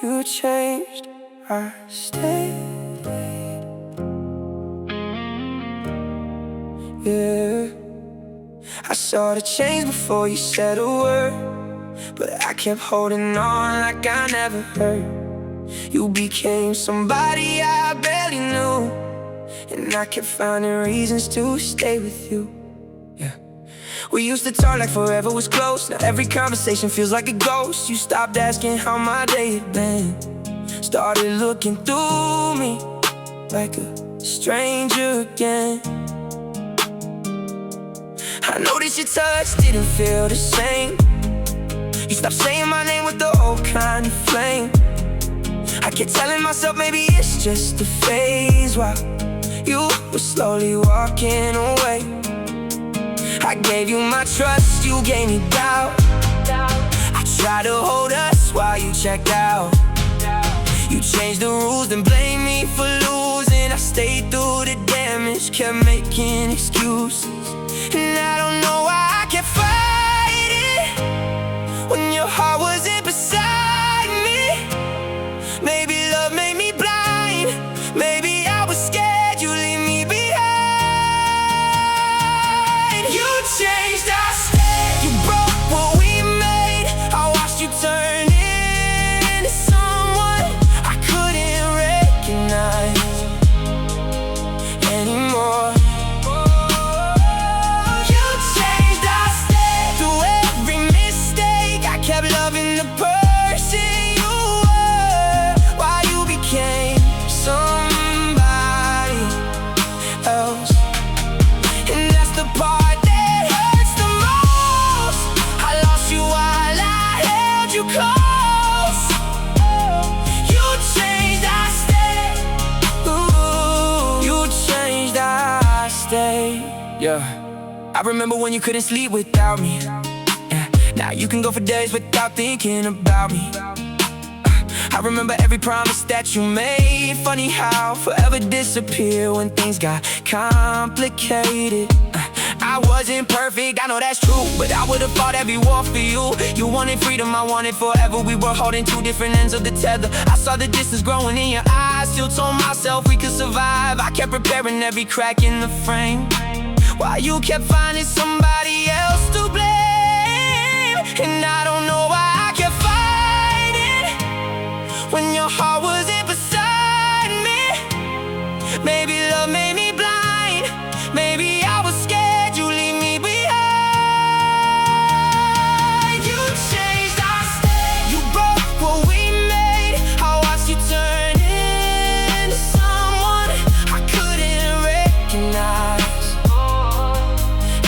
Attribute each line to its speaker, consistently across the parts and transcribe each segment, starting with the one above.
Speaker 1: You changed, I stayed. Yeah, I saw the change before you said a word, but I kept holding on like I never heard. You became somebody I barely knew, and I kept finding reasons to stay with you. Yeah, we used to talk like forever was close. Now every conversation feels like a ghost. You stopped asking how my day had been, started looking through me like a stranger again. I noticed your touch didn't feel the same. You stopped saying my name with the old kind of flame. I kept telling myself maybe it's just a phase while you were slowly walking away. I gave you my trust, you gave me doubt. I tried to hold us while you checked out. You changed the rules, then blamed me for losing. I stayed through the damage, kept making excuses, and I don't know why I kept fighting when your heart wasn't beside me. Maybe love made me blind, maybe I was scared you'd leave me behind. You changed, I stayed. You broke what we made. I watched you turn into someone I couldn't recognize anymore. You changed, I stayed. Through every mistake, I kept loving the person you were, while you became somebody else. And that's the part that hurts the most. I lost you while I held you close. You changed, I stayed. Ooh, you changed, I stayed. Yeah, I remember when you couldn't sleep without me. Yeah, now you can go for days without thinking about me. I remember every promise that you made. Funny how forever disappear when things got complicated. I wasn't perfect, I know that's true, but I would've fought every war for you. You wanted freedom, I wanted forever. We were holding two different ends of the tether. I saw the distance growing in your eyes, still told myself we could survive. I kept repairing every crack in the frame, while you kept finding somebody else to blame. And I don't know why I kept fighting when your heart wasn't beside me. Maybe love made me blind, maybe I was scared you'd leave me behind. You changed, I stayed. You broke what we made. I watched you turn into someone I couldn't recognize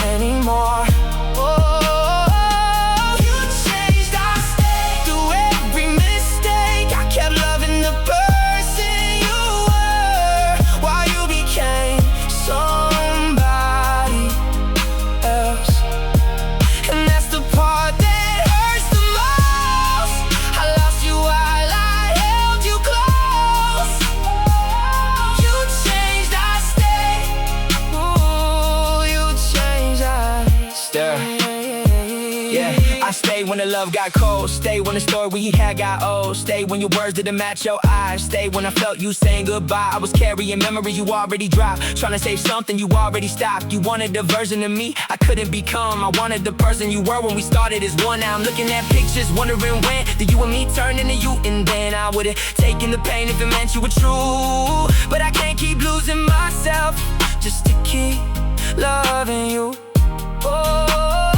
Speaker 1: anymore. You changed, I stayed. Through every mistake, I kept loving the person you were, while you became somebody else. And that's the part that hurts the most. I lost you while I held you close. You changed, I stayed. Ooh, you changed, I stayed. Yeah, I stayed when the love got cold. Stay when the story we had got old. Stay when your words didn't match your eyes. Stay when I felt you saying goodbye. I was carrying memories you already dropped, trying to save something you already stopped. You wanted a version of me I couldn't become. I wanted the person you were when we started as one. Now I'm looking at pictures, wondering when did you and me turn into you? And then I would've taken the pain if it meant you were true. But I can't keep losing myself just to keep loving you. Oh,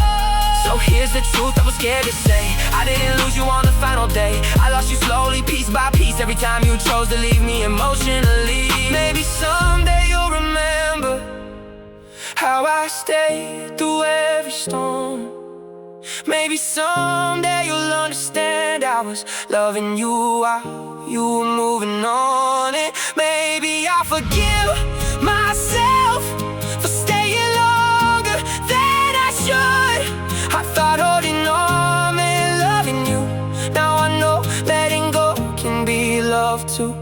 Speaker 1: so here's the truth I was scared to say. I didn't lose you on the final day. I lost you slowly, piece by piece, every time you chose to leave me emotionally. Maybe someday you'll remember how I stayed through every storm. Maybe someday you'll understand I was loving you while you were moving on. And maybe I'll forgive myself for staying longer than I should. I thought holding on meant loving you. Now I know letting go can be love too.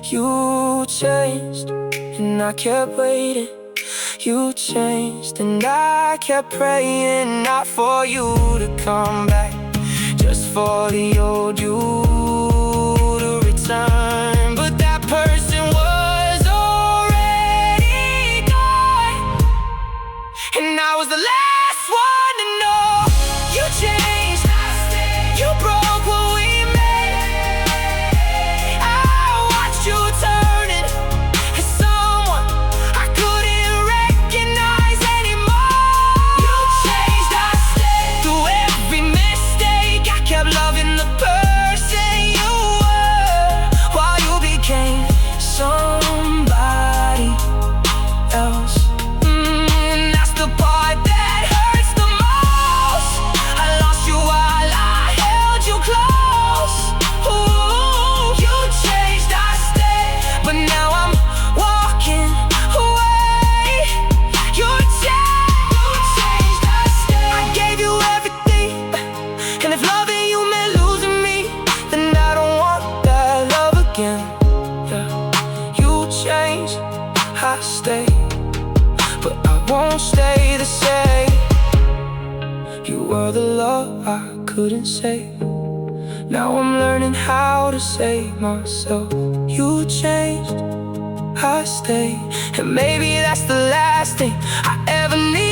Speaker 1: You changed, and I kept waiting. You changed, and I kept praying, not for you to come back, just for the old you. I stay, but I won't stay the same. You were the love I couldn't save. Now I'm learning how to save myself. You changed, I stayed, and maybe that's the last thing I ever need.